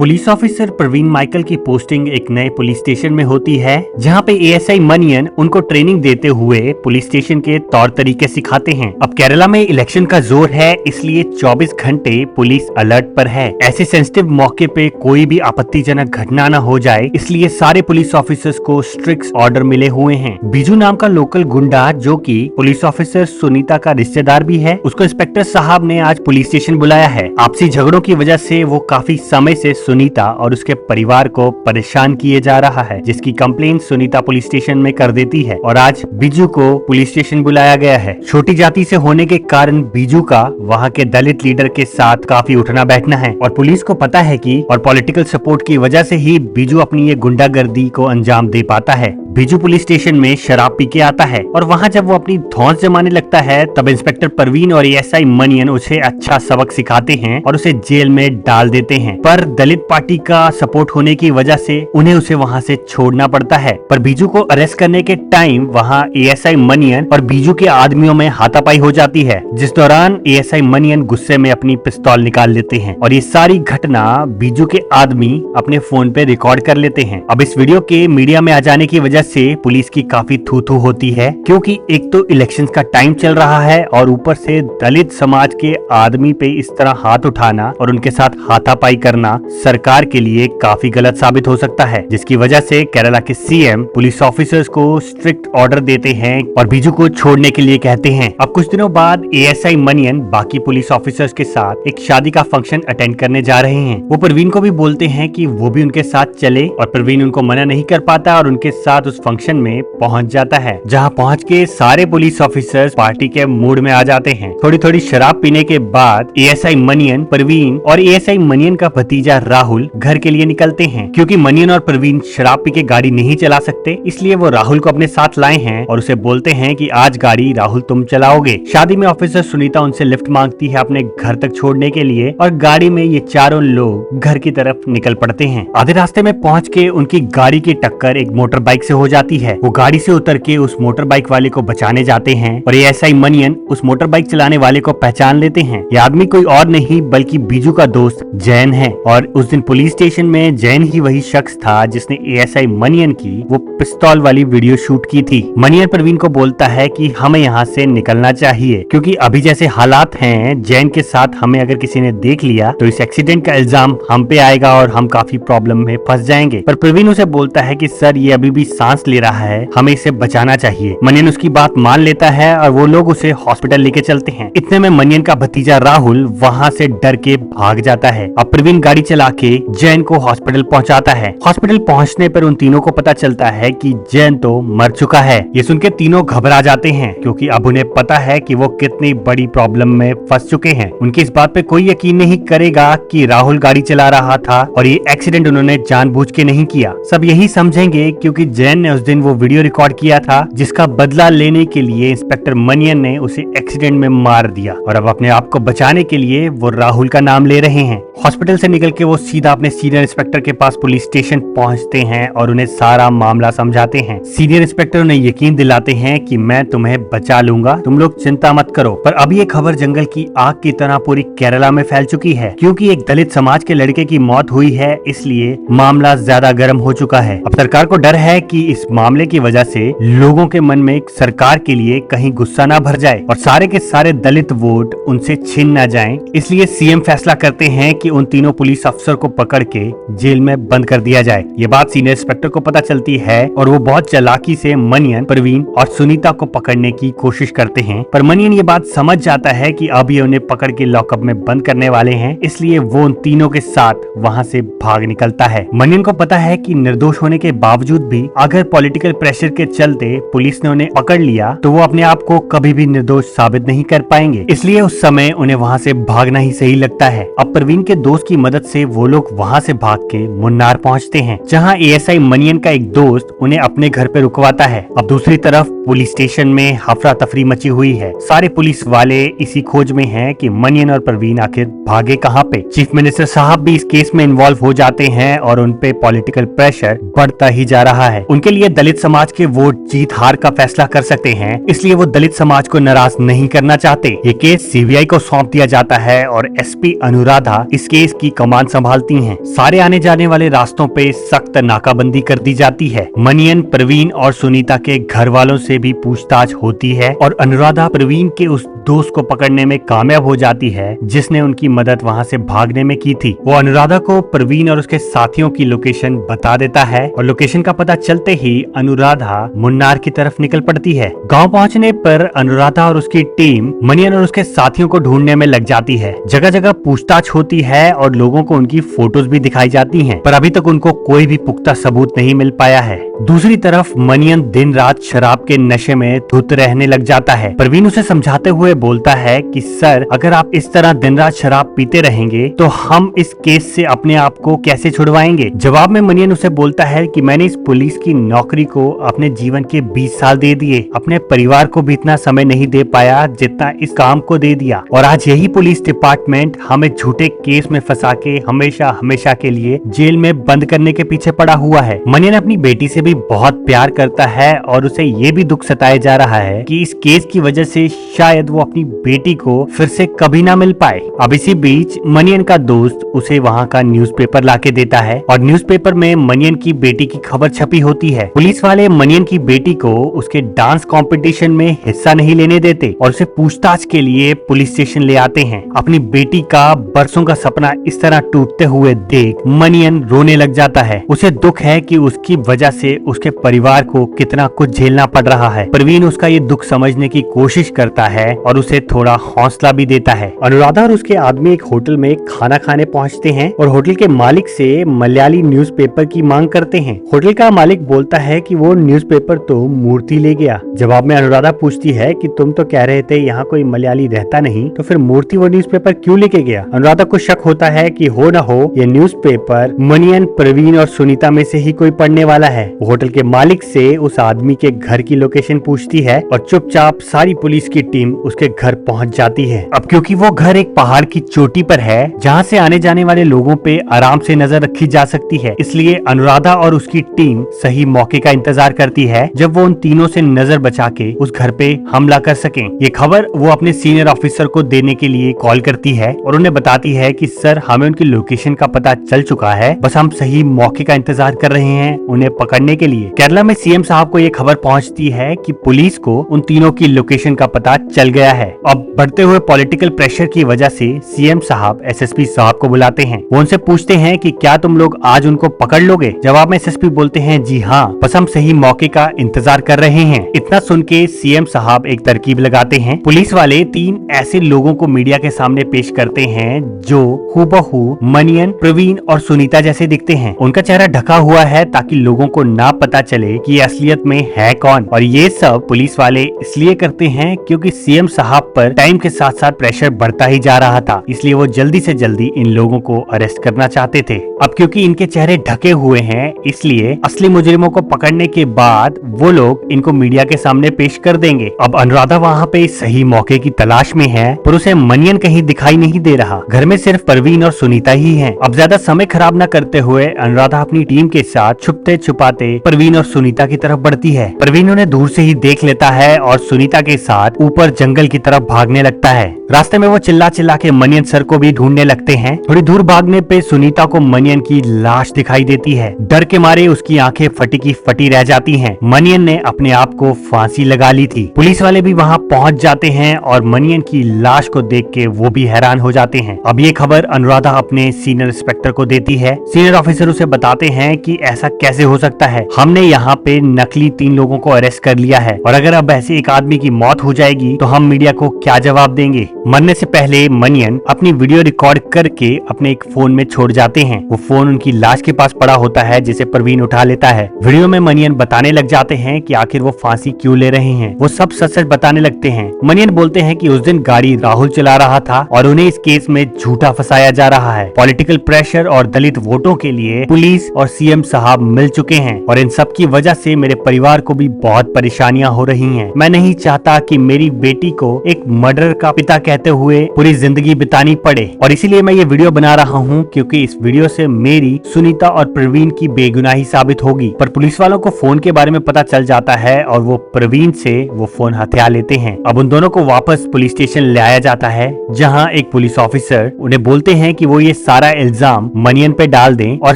Police officer Praveen Michael की posting एक नए पुलिस स्टेशन में होती है, जहां पे एएसआई मनियन उनको ट्रेनिंग देते हुए पुलिस स्टेशन के तौर तरीके सिखाते हैं। अब केरला में इलेक्शन का जोर है, इसलिए 24 घंटे पुलिस अलर्ट पर है। ऐसे सेंसिटिव मौके पे कोई भी आपत्तिजनक घटना न हो जाए, इसलिए सारे पुलिस ऑफिसर्स को स्ट्रिक्ट ऑर्डर मिले हुए हैं। बीजू नाम का लोकल गुंडा, जो कि पुलिस ऑफिसर सुनीता का रिश्तेदार भी है, उसको इंस्पेक्टर साहब ने आज पुलिस स्टेशन बुलाया है। आपसी झगड़ों की वजह से वो काफी समय से सुनीता और उसके परिवार को परेशान किए जा रहा है, जिसकी कंप्लेंट सुनीता पुलिस स्टेशन में कर देती है और आज बीजू को पुलिस स्टेशन बुलाया गया है। छोटी जाति से होने के कारण बीजू का वहाँ के दलित लीडर के साथ काफी उठना बैठना है और पुलिस को पता है कि और पॉलिटिकल सपोर्ट की वजह से ही बीजू अपनी ये गुंडागर्दी को अंजाम दे पाता है। बीजू पुलिस स्टेशन में शराब पी के आता है और वहाँ जब वो अपनी धौंस जमाने लगता है, तब इंस्पेक्टर प्रवीण और एएसआई मनियन उसे अच्छा सबक सिखाते हैं और उसे जेल में डाल देते हैं। पर दलित पार्टी का सपोर्ट होने की वजह से उन्हें उसे वहाँ से छोड़ना पड़ता है। पर बीजू को अरेस्ट करने के टाइम वहाँ एएसआई मनियन और बीजू के आदमियों में हाथापाई हो जाती है, जिस दौरान एएसआई मनियन गुस्से में अपनी पिस्तौल निकाल लेते हैं और ये सारी घटना बीजू के आदमी अपने फोन पे रिकॉर्ड कर लेते हैं। अब इस वीडियो के मीडिया में आ जाने की वजह से पुलिस की काफी थू-थू होती है, क्योंकि एक तो इलेक्शंस का टाइम चल रहा है और ऊपर से दलित समाज के आदमी पे इस तरह हाथ उठाना और उनके साथ हाथापाई करना सरकार के लिए काफी गलत साबित हो सकता है, जिसकी वजह से केरला के सीएम पुलिस ऑफिसर्स को स्ट्रिक्ट ऑर्डर देते हैं और बीजू को छोड़ने के लिए कहते हैं। अब कुछ दिनों बाद एएसआई मनियन बाकी पुलिस ऑफिसर्स के साथ एक शादी का फंक्शन अटेंड करने जा रहे हैं। वो प्रवीण को भी बोलते हैं कि वो भी उनके साथ चले और प्रवीण उनको मना नहीं कर पाता और उनके साथ उस फंक्शन में पहुंच जाता है, जहां पहुंच के सारे पुलिस ऑफिसर्स पार्टी के मूड में आ जाते हैं। थोड़ी थोड़ी शराब पीने के बाद एएसआई मनियन, प्रवीण और एएसआई मनियन का भतीजा राहुल घर के लिए निकलते हैं। क्योंकि मनियन और प्रवीण शराब पी के गाड़ी नहीं चला सकते, इसलिए वो राहुल को अपने साथ लाए हैं और उसे बोलते हैं कि आज गाड़ी राहुल तुम चलाओगे। शादी में ऑफिसर सुनीता उनसे लिफ्ट मांगती है अपने घर तक छोड़ने के लिए और गाड़ी में ये चारों लोग घर की तरफ निकल पड़ते हैं। आधे रास्ते में पहुंच के उनकी गाड़ी की टक्कर एक मोटर बाइक से हो जाती है। वो गाड़ी से उतर के उस मोटर बाइक वाले को बचाने जाते हैं और एएसआई मनियन उस मोटर बाइक चलाने वाले को पहचान लेते हैं। ये आदमी कोई और नहीं बल्कि बीजू का दोस्त जैन है और उस दिन पुलिस स्टेशन में जैन ही वही शख्स था जिसने एएसआई मनियन की वो पिस्तौल वाली वीडियो शूट की थी। मनियन प्रवीण को बोलता है कि हमें यहाँ से निकलना चाहिए, क्योंकि अभी जैसे हालात हैं जैन के साथ हमें अगर किसी ने देख लिया तो इस एक्सीडेंट का इल्जाम हम पे आएगा और हम काफी प्रॉब्लम में फंस जाएंगे। पर प्रवीण उसे बोलता है कि सर ये अभी भी सांस ले रहा है, हमें इसे बचाना चाहिए। मनियन उसकी बात मान लेता है और वो लोग उसे हॉस्पिटल लेके चलते हैं। इतने में मनियन का भतीजा राहुल वहाँ से डर के भाग जाता है। अब प्रवीण गाड़ी चला के जैन को हॉस्पिटल पहुँचाता है। हॉस्पिटल पहुँचने पर उन तीनों को पता चलता है कि जैन तो मर चुका है। ये सुन के तीनों घबरा जाते हैं, क्योंकि अब उन्हें पता है कि वो कितनी बड़ी प्रॉब्लम में फंस चुके हैं। उनकी इस बात पे कोई यकीन नहीं करेगा कि राहुल गाड़ी चला रहा था और ये एक्सीडेंट उन्होंने जानबूझ के नहीं किया। सब यही समझेंगे क्योंकि जैन ने उस दिन वो वीडियो रिकॉर्ड किया था, जिसका बदला लेने के लिए इंस्पेक्टर मनियन ने उसे एक्सीडेंट में मार दिया और अब अपने आप को बचाने के लिए वो राहुल का नाम ले रहे हैं। हॉस्पिटल से निकल के वो सीधा अपने सीनियर इंस्पेक्टर के पास पुलिस स्टेशन पहुंचते हैं और उन्हें सारा मामला समझाते हैं। सीनियर इंस्पेक्टर उन्हें यकीन दिलाते हैं कि मैं तुम्हें बचा लूंगा, तुम लोग चिंता मत करो। पर अभी ये खबर जंगल की आग की तरह पूरी केरला में फैल चुकी है, क्योंकि एक दलित समाज के लड़के की मौत हुई है, इसलिए मामला ज्यादा गर्म हो चुका है। अब सरकार को डर है कि इस मामले की वजह से लोगों के मन में सरकार के लिए कहीं गुस्सा ना भर जाए और सारे के सारे दलित वोट उनसे छीन ना जाएं। इसलिए सीएम फैसला करते हैं कि उन तीनों पुलिस अफसर को पकड़ के जेल में बंद कर दिया जाए। ये बात सीनियर इंस्पेक्टर को पता चलती है और वो बहुत चालाकी से मनियन, प्रवीण और सुनीता को पकड़ने की कोशिश करते हैं। पर मनियन ये बात समझ जाता है कि अब ये उन्हें पकड़ के लॉकअप में बंद करने वाले हैं, इसलिए वो उन तीनों के साथ वहाँ से भाग निकलता है। मनियन को पता है कि निर्दोष होने के बावजूद भी अगर पॉलिटिकल प्रेशर के चलते पुलिस ने उन्हें पकड़ लिया तो वो अपने आप को कभी भी निर्दोष साबित नहीं कर पाएंगे, इसलिए उस समय उन्हें वहाँ से भागना ही सही लगता है। अब प्रवीण के दोस्त की मदद से वो लोग वहाँ से भाग के मुन्नार पहुँचते हैं, जहाँ एएसआई मनियन का एक दोस्त उन्हें अपने घर पे रुकवाता है। अब दूसरी तरफ पुलिस स्टेशन में हफरा तफरी मची हुई है। सारे पुलिस वाले इसी खोज में हैं कि मनियन और परवीन आखिर भागे कहां पे। चीफ मिनिस्टर साहब भी इस केस में इन्वॉल्व हो जाते हैं और उन पे पॉलिटिकल प्रेशर बढ़ता ही जा रहा है। उनके लिए दलित समाज के वोट जीत हार का फैसला कर सकते हैं, इसलिए वो दलित समाज को नाराज नहीं करना चाहते। ये केस सीबीआई को सौंप दिया जाता है और एसपी अनुराधा इस केस की कमान संभालती हैं। सारे आने जाने वाले रास्तों पे सख्त नाकाबंदी कर दी जाती है। मनियन, प्रवीण और सुनीता के घर वालों से भी पूछताछ होती है और अनुराधा प्रवीण के उस दोस्त को पकड़ने में कामयाब हो जाती है जिसने उनकी मदद वहां से भागने में की थी। वो अनुराधा को प्रवीण और उसके साथियों की लोकेशन बता देता है और लोकेशन का पता चलते ही अनुराधा मुन्नार की तरफ निकल पड़ती है। गांव पहुंचने पर अनुराधा और उसकी टीम मनियन और उसके साथियों को ढूंढने में लग जाती है। जगह जगह पूछताछ होती है और लोगों को उनकी फोटोज भी दिखाई जाती हैं, पर अभी तक उनको कोई भी पुख्ता सबूत नहीं मिल पाया है। दूसरी तरफ मनियन दिन रात शराब के नशे में धुत रहने लग जाता है। प्रवीण उसे समझाते हुए बोलता है कि सर, अगर आप इस तरह दिन रात शराब पीते रहेंगे तो हम इस केस से अपने आप को कैसे छुड़वाएंगे। जवाब में मनियन उसे बोलता है कि मैंने इस पुलिस की नौकरी को अपने जीवन के 20 साल दे दिए, अपने परिवार को भी इतना समय नहीं दे पाया जितना इस काम को दे दिया, और आज यही पुलिस डिपार्टमेंट हमें झूठे केस में फंसा के हमेशा हमेशा के लिए जेल में बंद करने के पीछे पड़ा हुआ है। मनियन अपनी बेटी से भी बहुत प्यार करता है और उसे ये भी दुख सताया जा रहा है कि इस केस की वजह से शायद वो अपनी बेटी को फिर से कभी ना मिल पाए। अब इसी बीच मनियन का दोस्त उसे वहाँ का न्यूज़पेपर लाके देता है और न्यूज़पेपर में मनियन की बेटी की खबर छपी होती है। पुलिस वाले मनियन की बेटी को उसके डांस कंपटीशन में हिस्सा नहीं लेने देते और उसे पूछताछ के लिए पुलिस स्टेशन ले आते हैं। अपनी बेटी का बरसों का सपना इस तरह टूटते हुए देख मनियन रोने लग जाता है। उसे दुख है कि उसकी वजह से उसके परिवार को कितना कुछ झेलना पड़ रहा है। प्रवीण उसका ये दुख समझने की कोशिश करता है और उसे थोड़ा हौसला भी देता है। अनुराधा और उसके आदमी एक होटल में खाना खाने पहुंचते हैं और होटल के मालिक से मलयाली न्यूज़पेपर की मांग करते हैं। होटल का मालिक बोलता है कि वो न्यूज़पेपर तो मूर्ति ले गया। जवाब में अनुराधा पूछती है कि तुम तो कह रहे थे यहाँ कोई मलयाली रहता नहीं, तो फिर मूर्ति वो न्यूज़पेपर क्यों लेके गया। अनुराधा को शक होता है कि हो न हो ये न्यूज़पेपर मनियन, प्रवीण और सुनीता में से ही कोई पढ़ने वाला है। वो होटल के मालिक से उस आदमी के घर की लोकेशन पूछती है और चुपचाप सारी पुलिस की टीम उसके घर पहुंच जाती है। अब क्योंकि वो घर एक पहाड़ की चोटी पर है जहां से आने जाने वाले लोगों पे आराम से नजर रखी जा सकती है, इसलिए अनुराधा और उसकी टीम सही मौके का इंतजार करती है जब वो उन तीनों से नजर बचा के उस घर पे हमला कर सकें। ये खबर वो अपने सीनियर ऑफिसर को देने के लिए कॉल करती है और उन्हें बताती है कि सर, हमें उनकी लोकेशन का पता चल चुका है, बस हम सही मौके का इंतजार कर रहे हैं उन्हें पकड़ने के लिए। केरला में सीएम साहब को ये खबर पहुंचती है कि पुलिस को उन तीनों की लोकेशन का पता चल गया है। अब बढ़ते हुए पॉलिटिकल प्रेशर की वजह से सीएम साहब एसएसपी साहब को बुलाते हैं। वो उनसे पूछते हैं कि क्या तुम लोग आज उनको पकड़ लोगे। जवाब में एसएसपी बोलते हैं जी हाँ, बस हम सही मौके का इंतजार कर रहे हैं। इतना सुन के सीएम साहब एक तरकीब लगाते हैं। पुलिस वाले 3 ऐसे लोगों को मीडिया के सामने पेश करते हैं जो हूबहू मनियन, प्रवीण और सुनीता जैसे दिखते हैं। उनका चेहरा ढका हुआ है ताकि लोगों को ना पता चले कि असलियत में है कौन, और ये सब पुलिस वाले इसलिए करते हैं क्योंकि सीएम साहब पर टाइम के साथ साथ प्रेशर बढ़ता ही जा रहा था, इसलिए वो जल्दी से जल्दी इन लोगों को अरेस्ट करना चाहते थे। अब क्योंकि इनके चेहरे ढके हुए हैं, इसलिए असली मुजरिमों को पकड़ने के बाद वो लोग इनको मीडिया के सामने पेश कर देंगे। अब अनुराधा वहाँ पे सही मौके की तलाश में है, पर उसे मनियन कहीं दिखाई नहीं दे रहा। घर में सिर्फ प्रवीण और सुनीता ही हैं। अब ज्यादा समय खराब न करते हुए अनुराधा अपनी टीम के साथ छुपते छुपाते प्रवीण और सुनीता की तरफ बढ़ती है। प्रवीण उन्हें दूर से ही देख लेता है और सुनीता के साथ ऊपर जंगल की तरफ भागने लगता है। रास्ते में वो चिल्ला चिल्ला के मनियन सर को भी ढूंढने लगते हैं। थोड़ी दूर भागने पे सुनीता को मनियन की लाश दिखाई देती है। डर के मारे उसकी आंखें फटी की फटी रह जाती हैं। मनियन ने अपने आप को फांसी लगा ली थी। पुलिस वाले भी वहाँ पहुँच जाते हैं और मनियन की लाश को देख के वो भी हैरान हो जाते हैं। अब ये खबर अनुराधा अपने सीनियर इंस्पेक्टर को देती है। सीनियर ऑफिसर उसे बताते हैं कि ऐसा कैसे हो सकता है, हमने यहाँ पे नकली 3 लोगों को अरेस्ट कर लिया है और अगर अब ऐसे एक आदमी की मौत हो जाएगी तो हम मीडिया को क्या जवाब देंगे। मरने से पहले मनियन अपनी वीडियो रिकॉर्ड करके अपने एक फोन में छोड़ जाते हैं। वो फोन उनकी लाश के पास पड़ा होता है जिसे प्रवीण उठा लेता है। वीडियो में मनियन बताने लग जाते हैं कि आखिर वो फांसी क्यों ले रहे हैं। वो सब सच सच बताने लगते हैं। मनियन बोलते हैं कि उस दिन गाड़ी राहुल चला रहा था और उन्हें इस केस में झूठा फंसाया जा रहा है। पॉलिटिकल प्रेशर और दलित वोटों के लिए पुलिस और सीएम साहब मिल चुके हैं और इन सब की वजह से मेरे परिवार को भी बहुत परेशानियां हो रही हैं। मैं नहीं चाहता कि मेरी बेटी को एक मर्डर का पिता कहते हुए पूरी जिंदगी बितानी पड़े, और इसीलिए मैं ये वीडियो बना रहा हूँ क्योंकि इस वीडियो से मेरी, सुनीता और प्रवीण की बेगुनाही साबित होगी। पर पुलिस वालों को फोन के बारे में पता चल जाता है और वो प्रवीण से वो फोन हथिया लेते हैं। अब उन दोनों को वापस पुलिस स्टेशन ले आया जाता है, जहाँ एक पुलिस ऑफिसर उन्हें बोलते हैं कि वो ये सारा इल्जाम मनियन पे डाल दें और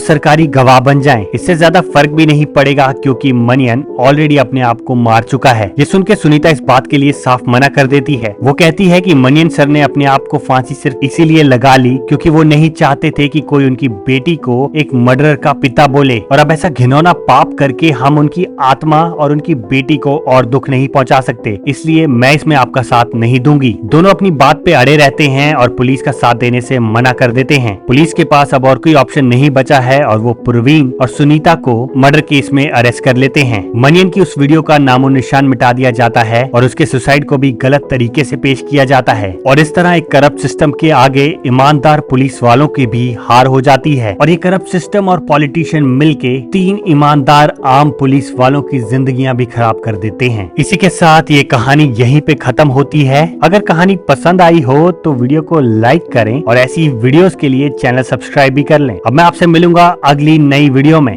सरकारी गवाह बन जाएं। इससे ज्यादा फर्क भी नहीं पड़ेगा क्योंकि मनियन ऑलरेडी अपने आप को मार चुका है। ये सुन के सुनीता इस बात के लिए साफ मना कर देती है। वो कहती है कि मनियन सर ने अपने आप को फांसी सिर्फ इसीलिए लगा ली क्योंकि वो नहीं चाहते थे कि कोई उनकी बेटी को एक मर्डरर का पिता बोले, और अब ऐसा घिनौना पाप करके हम उनकी आत्मा और उनकी बेटी को और दुख नहीं पहुंचा सकते, इसलिए मैं इसमें आपका साथ नहीं दूंगी। दोनों अपनी बात पे अड़े रहते हैं और पुलिस का साथ देने से मना कर देते हैं। पुलिस के पास अब और कोई ऑप्शन नहीं बचा है और वो प्रवीण और सुनीता को मर्डर केस में अरेस्ट कर लेते हैं। मनियन की उस वीडियो का नामो निशान मिटा दिया जाता है और उसके सुसाइड को भी गलत तरीके से पेश किया जाता है, और इस तरह एक करप्ट सिस्टम के आगे ईमानदार पुलिस वालों की भी हार हो जाती है। और ये करप्ट सिस्टम और पॉलिटिशियन मिलके 3 ईमानदार आम पुलिस वालों की जिंदगियां भी खराब कर देते हैं। इसी के साथ ये कहानी यहीं पे खत्म होती है। अगर कहानी पसंद आई हो तो वीडियो को लाइक करें और ऐसी वीडियोस के लिए चैनल सब्सक्राइब भी कर लें। अब मैं आपसे मिलूंगा अगली नई वीडियो में।